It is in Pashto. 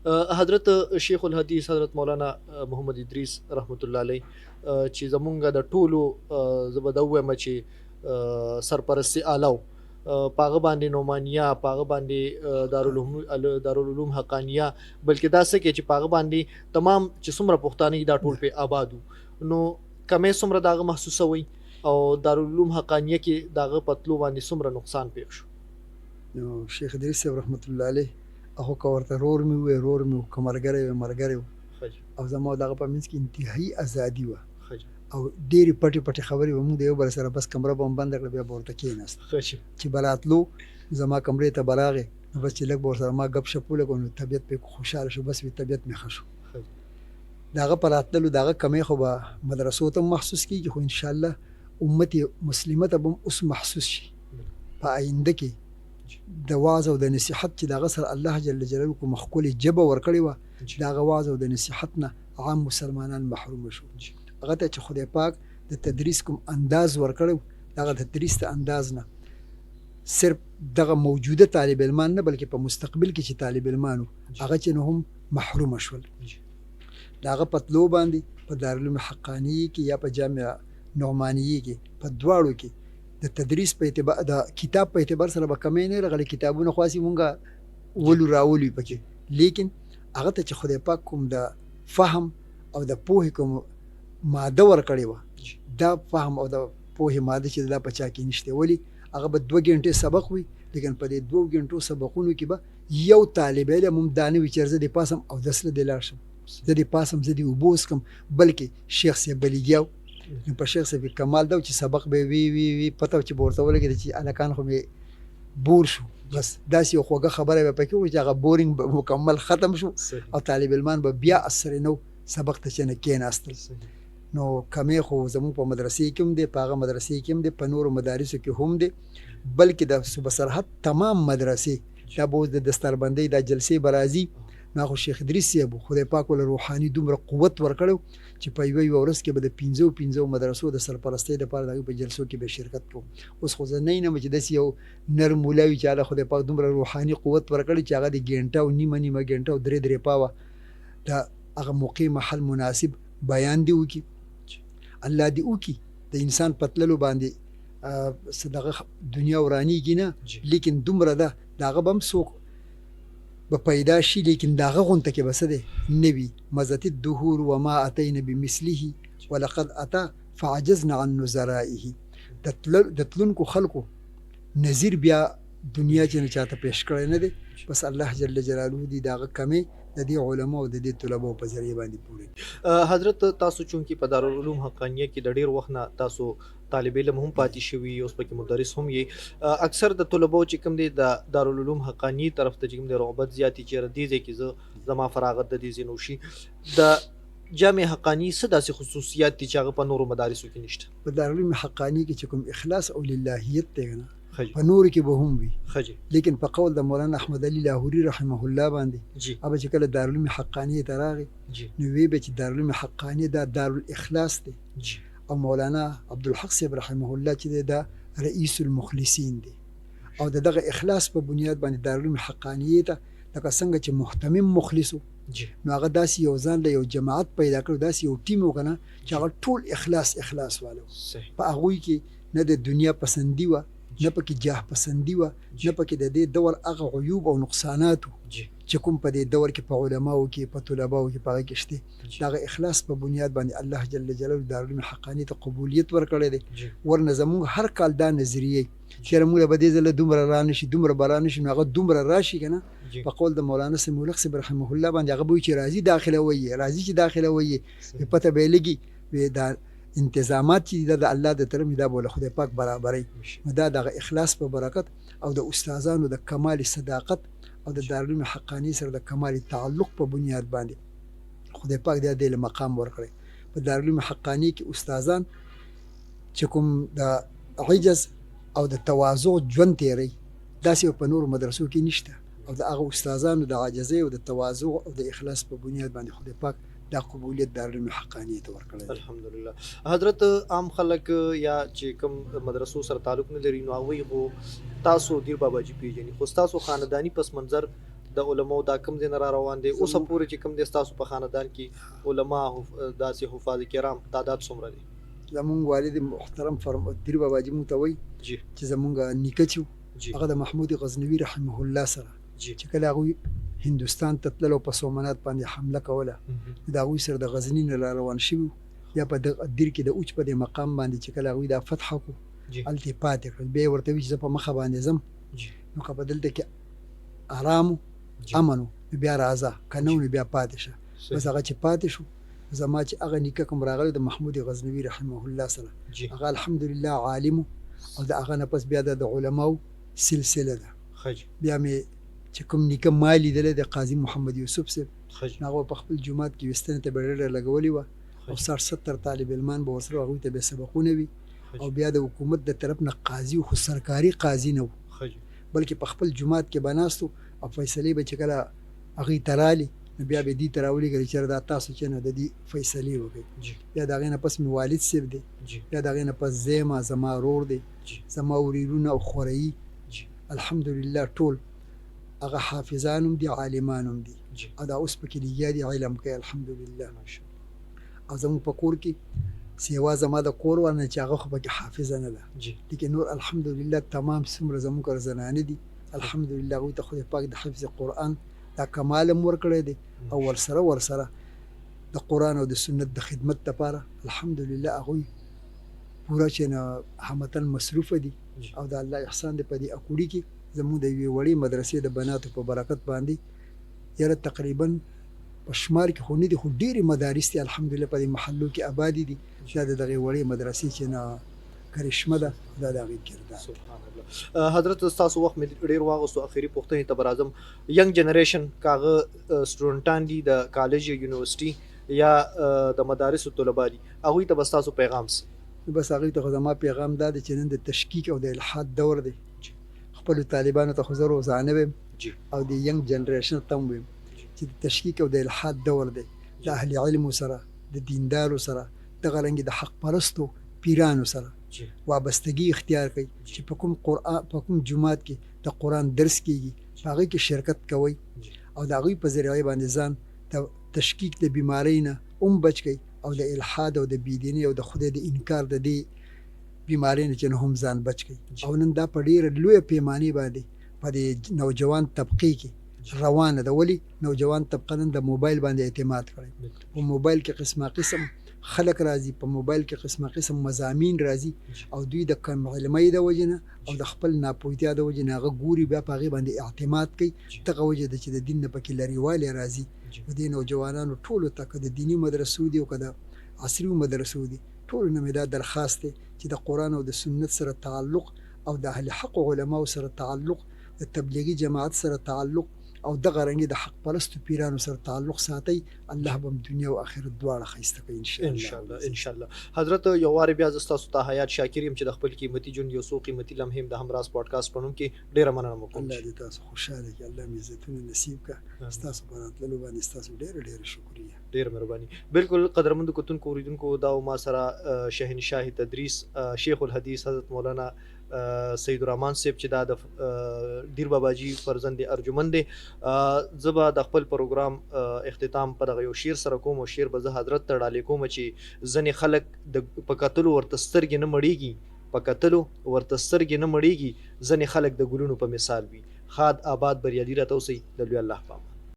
حضرت شیخ الحدیث حضرت مولانا محمد ادریس رحمت الله علیه چې زمونږ د ټولو زه به دا ووایم چې سرپرستي اعلی پاغه باندې نومانیا پاغه باندې دارالعلوم حقانیه بلکې دا څه کې چې پاغه باندې تمام چې څومره پښتانه دا ټول په آبادو نو کمې څومره داغه محسوسوي او دارالعلوم حقانیه کې داغه پتلو باندې څومره نقصان پیښ شو. نو شیخ ادریس صاحب رحمت الله علیه هغه که ورته رور مې ووی رور مې و، که ملګری وی ملګری و، او زما او دغه په منځ کې انتهایي ازادي وه او ډېرې پټې پټې خبرې به مونږ د یو بل سره بس کمره به هم بنده کړه بیا به ورته کېناست چې به راتلو زما کمرې ته به راغې نو بس چې لږ به ورسره ما ګپ شپ ولګو نو طبیعت پرې خوشحاله شو بس وي طبیعت مې ښه شو. د هغه په راتللو د هغه کمی خو به مدرسو ته هم محسوس کېږي خو انشاءالله امت مسلمه ته به هم اوس محسوس شي په آینده کې د واعظ او د نصیحت چې د هغه سره الله جل جلاله کومه ښکلې ژبه ورکړې وه د هغه واعظ او د نصیحت نه عام مسلمانان محرومه شو. هغه ته چې خدای پاک د تدریس کوم انداز ورکړی دغه د تدریس د انداز نه صرف دغه موجوده طالب علمان نه بلکې په مستقبل کې چې طالب علمانو هغه چې نه هم محرومه شول. د هغه په تلو باندې په دارالعلوم حقانیه کې یا په جامعه نعمانیه کې په دواړو کې د تدریس په اعتبار د کتاب په اعتبار سره به کمی نه راغلی کتابونه خاصی مونږه ولو راولي پکې لیکن هغه ته چې خدای پاک کوم د فهم او د پوهې کوم ماده ورکړې وه دا فهم او د پوهې ماده چې دا په چا کې نشته ولې هغه به 2 غنټې سبق وي لیکن په دې 2 غنټو سبقونو کې به یو طالب علم هم دا نه وي چې زه دې پاسم او دسله دې لاړ شم زه دې پاسم زه دې اوبه وڅښم بلکې شیخ صاحب به لګیا نو په شیخ صاحب کمال دا چې سبق به وي پته چې به ورته ولګېده چې هلکان خو مې بور شو بس داسې یو خوږه خبره به پکې وکړو چې هغه بورینګ به مکمل ختم شو او طالب علمان به بیا اثر نو سبق ته چې نه کېناستل. نو کمی خو زموږ په مدرسې کې هم دی په هغه مدرسې کې هم دی په نورو مدارسو کې هم دی بلکې د صوبه سرحد تمام مدرسې دا به اوس د دستربندۍ دا جلسې به راځي نو خو شیخ ادریس صاحب خدای پاک ول روحاني دومره قوت ورکړو چې په یوه ورځ کې به د 15 مدرسو د سرپرستۍ لپاره د په جلسو کې به شرکت کوو. اوس خو زه نه یم چې داسې یو نر مولاوي چې هغه خدای پاک دومره روحاني قوت ورکړی چې هغه د ګنټه او نیمه ګنټه او 3 پاوه د هغه موقع محل مناسب بیان دی وکړي الله دې وکړي د انسان پتللو باندې دغه دنیا ورانیږي نه لیکن دومره ده د هغه به هم څوک به پیدا شي لیکن د هغه غونته کې به څه دی نه وي مزت الدهور وما اتینا بمثله ولقد اتا فعجزنا عن نظرائه د تلونکو خلکو نظیر بیا دنیا چې نه چاته پیش کړی نه دی بس الله جل جلاله دې د هغه کمې د دې علماء او د دې طلباء په ذریعه باندې پوره. حضرت تاسو چونکی په دارالعلوم حقانیه کې د ډیر وخت نه تاسو طالب علم هم پاتې شوي اوس پکې مدرس هم یې اکثر د طلباء چې کوم دي د دارالعلوم حقانیه طرف ته چې کوم دي رغبت زیاتی چې ردیږي کې زما فراغت د دې زینوشي د جامع حقانی څه داسې خصوصیات دي چې هغه په نورو مدارسو کې نشته. په دارالعلوم حقانیه کې چې کوم اخلاص او للهیت دی نه په نور کې به هم وي لیکن په قول د مولانا احمد علي لاهوري رحمه الله باندې هغه چې کله دارالعلوم حقانیه ته راغی نو وی به چې دارالعلوم حقانیه دا دارالإخلاص دی او مولانا عبدالحق صاحب رحمه الله چې دا رئیس المخلصین دی او دغه اخلاص په بنیاد باندې دارالعلوم حقانیه ته لکه څنګه چې محتمم مخلصو نو هغه داسې یو ځان له یو جماعت پیدا کړو داسې یو ټیم وکنه چې هغه ټول اخلاص والو په هغوی کې نه د دنیا پسندي وه نه پکې جاه پسندي وه نه پکې د دې دور هغه عیوب او نقصاناتو چې کوم په دې دور کې په علماو کې په طلباو کې په هغه کې شته دغه اخلاص په بنیاد باندې الله جل جلاله دارالعلوم حقانیه ته قبولیت ورکړی دی ورنه زموږ هر کال دا نظریه چې موږ به دې ځله دومره رانشي دومره برانشي نو هغه دومره راشي کنه په قول د مولانا سمیع صاحب رحمه الله باندې هغه وایي چې راځي داخله وایي راځي چې داخله وایي پته به لګي دا انتظامات چې د الله د طرف دا بوله خدای پاک برابرۍ دا دغه اخلاص په برکت او د استادانو د کمال صداقت او د دارالعلوم حقانیه سره د کمال تعلق په بنیاد باندې خدای پاک د دې مقام ورکړي. په دارالعلوم حقانیه کې استادان چې کوم د عجز او د تواضع ژوند تیری داسې په نورو مدرسو کې نشته او د هغه استادانو د عاجزۍ او د تواضع او د اخلاص په بنیاد باندې خدای پاک دا قبولیت دارالعلوم حقانیه ته ورکړی. الحمدلله. حضرت عام خلک یا چې کوم مدرسو سره تعلق نه لري نو هغوی خو تاسو دیر باباجي پیژني خو تاسو خاندانی پس منظر د علماو دا کم ځای نه را روان دی اوسه پورې چې کم دی ستاسو په خاندان کې علما داسې حفاظ کرام تعداد څومره دی؟ زمونږ والد محترم دیر باباجي مونږ ته وایي جی چې زمونږ نیکه چې جی هغه د محمود غزنوي رحمه الله سره جی چې کله هغوی هندوستان ته تلل او په سومنات باندې حمله کوله د هغوی سره د غزني نه را روان شوي یا په دغه دیر کې د اوچ په دې مقام باندې چې کله هغوی دا فتح کړو جی هلته یې پاتې کړل بیا یې ورته وایي چې زه په مخه باندې ځم جی نو که په دلته کې آرامو جی امنو نو بیا راځه که نه نو بیا پاتې شه بس هغه چې پاتې شو زما چې هغه نیکه کوم راغلی د محمود غزنوي رحمه الله سره جی هغه الحمدلله عالم او د هغه نه پس بیا د علماو سلسله ده خج بیا مې چې کوم نیکه ما لیدلی د قاضي محمد یوسف صاحب خج هغه په خپل جومات کې وستنې ته به ډېره لګولې وه او 60-70 طالب علمان به ورسره هغوی ته به سبقونه وي او بیا د حکومت د طرف نه قاضي خو سرکاري قاضي نه و خج بلکې په خپل جومات کې به ناست او فیصلې به چې کله هغوی ته رالي نو بیا به دې ته راولېږلې چې دا تاسو چې نه د دې فیصلې وکړئ جی بیا د هغې نه پس مې والد صاحب دی جی بیا د هغې نه پس زیمه زما ورور دی جی زما وریرونه او خورهیي جی الحمدلله ټول هغه حافظان هم دي عالمان هم دي جی او دا اوس پکې لګیا دي علم کوي الحمدلله ماشاء او زموږ په کور کې سیوا زما د کور ورنه چې هغه خو پکې حافظه نه ده جی لیکن نور الحمدلله تمام څومره زموږ زنانې دي الحمدلله هغوی ته خدای پاک د حفظ قرآن دا کمال هم ورکړی دی او ورسره د قرآن او د سنت د خدمت لپاره الحمدلله هغوی پوره چې نه همتن مصروفه دي جی او د الله احسان دی په دې اکوړي کې زموږ د یوې وړې مدرسې د بناتو په برکت باندې یاره تقریبا په شمار کې خو نه دي خو ډېرې مدارس دي الحمدلله په دې محلو کې آبادي دي دا د دغې وړې مدرسې چې نه کرشمه ده دا د هغې کردار سبحان الله حضرت ستاسو وخت مې ډېر واغوستو اخري پوښتنې ته به راځم ینګ جنریشن کاغه سټوډنټان دي د کالج یا یونیورسټي یا د مدارسو طلبا دي هغوی ته به ستاسو پیغام څه؟ بس هغوی ته خو زما پیغام دا دی چې نن د تشکیک او د الحاد دور دی خپلو طالبانو ته خو زه روزانه ویم جی او د ینګ جنریشن ته هم ویم چې د تشکیک او د الحاد دور دی د اهل علمو سره د دیندارو سره دغه رنګې د حق پرستو پیرانو سره جی وابستګي اختیار کړئ چې په کوم قرآن په کوم جومات کې د قرآن درس کیږي په هغې کې شرکت کوئ جی او د هغوی په ذریعه باندې ځان د تشکیک د بیمارۍ نه هم بچ کړئ او د الحاد او د بېدینۍ او د خدای د انکار د دې بیمارۍ نه چې نه هم ځان بچ کړئ او نن دا په ډېره لویه پیمانې باندې په دې نوجوان طبقې کې روانه ده ولې نوجوان طبقه نن د موبایل باندې اعتماد کړی په موبایل کې قسمه قسم خلق راځي په موبایل کې قسمه قسم مضامین راځي او دوی د کم علمۍ د وجې نه او د خپل ناپوهتیا د وجې نه هغه ګوري بیا په هغې باندې اعتماد کوي دغه وجې ده چې د دین نه پکې لرېوالی راځي د دې نوجوانانو ټولو ته که د دیني مدرسو دي او که د عصري مدرسو دي ټولو نه مې دا درخواست دی چې د قرآن او د سنت سره تعلق او د اهل حق علماو سره تعلق د تبلیغي جماعت سره تعلق او دغه رنګې د حق پرستو پیرانو سره تعلق ساتئ الله به دنیا او آخرت دواړه ښایسته کوي ان شاء الله حضرت یو وارې بیا زه ستاسو ته حیات شاکر یم چې د خپل قیمتي ژوند یو څو قیمتي لمحې هم د همراز پاډکاسټ په نوم کې ډېره مننه مو کوم الله دې تاسو خوشحاله کړي الله مې عزتونه نصیب کړه ستاسو په راتللو باندې ستاسو ډېره شکریه ډېره مهرباني بالکل قدرمنو کتونکو اوریدونکو دا ما سره شهنشاه تدریس شیخ الحدیث حضرت مولانا سید الرحمن صاحب چې دا د دیر باباجي فرزند ارجمند دی زه به د خپل پروګرام اختتام په دغه یو شعر سره کوم او شعر به زه حضرت ته ډالې کوم چې ځینې خلک د په کتلو ورته سترګې نه مړېږي په کتلو ورته سترګې نه مړېږي ځینې خلک د ګلونو په مثال وي ښاد آباد بریالي راته اوسئ د لوی الله په امان